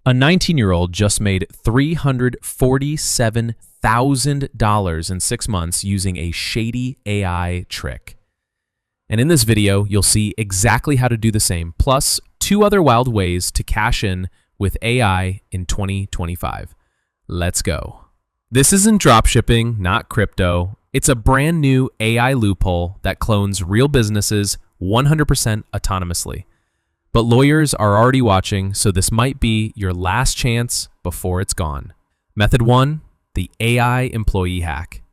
A 19-year-old just made $347,000 in 6 months using a Shady AI trick. And in this video, you'll see exactly how to do the same, plus 2 other wild ways to cash in with AI in 2025. Let's go. This isn't dropshipping, not crypto. It's a brand new AI loophole that clones real businesses 100% autonomously. But lawyers are already watching, so this might be your last chance before it's gone. Method 1, the AI employee hack.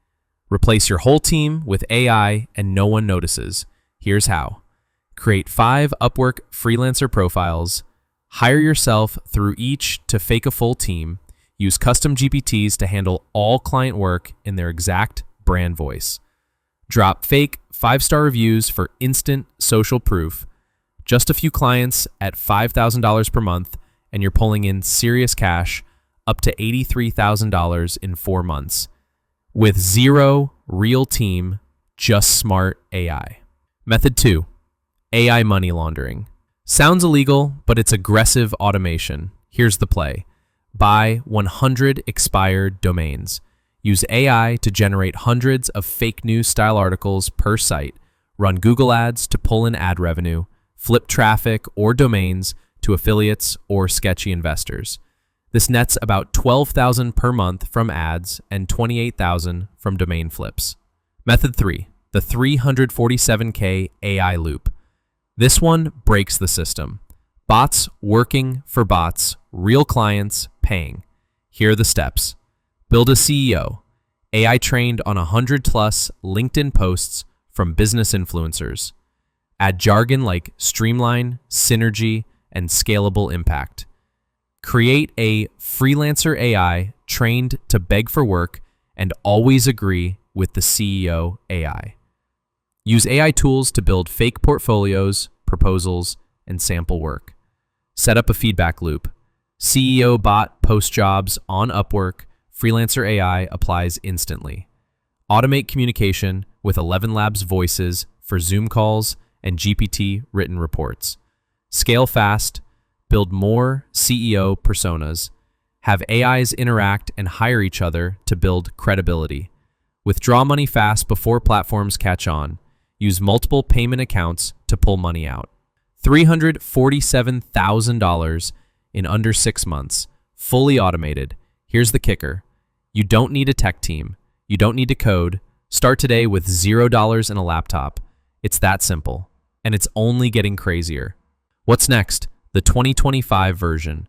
Replace your whole team with AI and no one notices. Here's how. Create 5 Upwork freelancer profiles. Hire yourself through each to fake a full team. Use custom GPTs to handle all client work in their exact brand voice. Drop fake 5-star reviews for instant social proof. Just a few clients at $5,000 per month, and you're pulling in serious cash up to $83,000 in 4 months. With 0 real team, just smart AI. Method 2, AI money laundering. Sounds illegal, but it's aggressive automation. Here's the play. Buy 100 expired domains. Use AI to generate hundreds of fake news style articles per site. Run Google ads to pull in ad revenue. Flip traffic or domains to affiliates or sketchy investors. This nets about $12,000 per month from ads and $28,000 from domain flips. Method 3, the $347K AI loop. This one breaks the system. Bots working for bots, real clients paying. Here are the steps. Build a CEO. AI trained on 100+ LinkedIn posts from business influencers. Add jargon like streamline, synergy, and scalable impact. Create a freelancer AI trained to beg for work and always agree with the CEO AI. Use AI tools to build fake portfolios, proposals, and sample work. Set up a feedback loop. CEO bot posts jobs on Upwork. Freelancer AI applies instantly. Automate communication with ElevenLabs voices for Zoom calls and GPT written reports. Scale fast, build more CEO personas, have AIs interact and hire each other to build credibility. Withdraw money fast before platforms catch on. Use multiple payment accounts to pull money out. $347,000 in under 6 months, fully automated. Here's the kicker. You don't need a tech team. You don't need to code. Start today with $0 and a laptop. It's that simple. And it's only getting crazier. What's next? The 2025 version.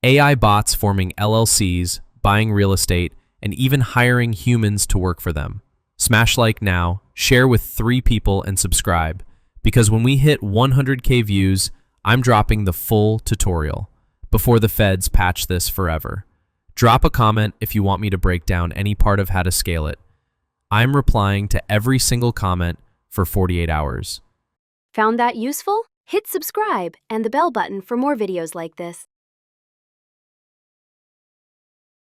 AI bots forming LLCs, buying real estate, and even hiring humans to work for them. Smash like now, share with 3 people, and subscribe. Because when we hit 100K views, I'm dropping the full tutorial before the feds patch this forever. Drop a comment if you want me to break down any part of how to scale it. I'm replying to every single comment for 48 hours. Found that useful? Hit subscribe and the bell button for more videos like this.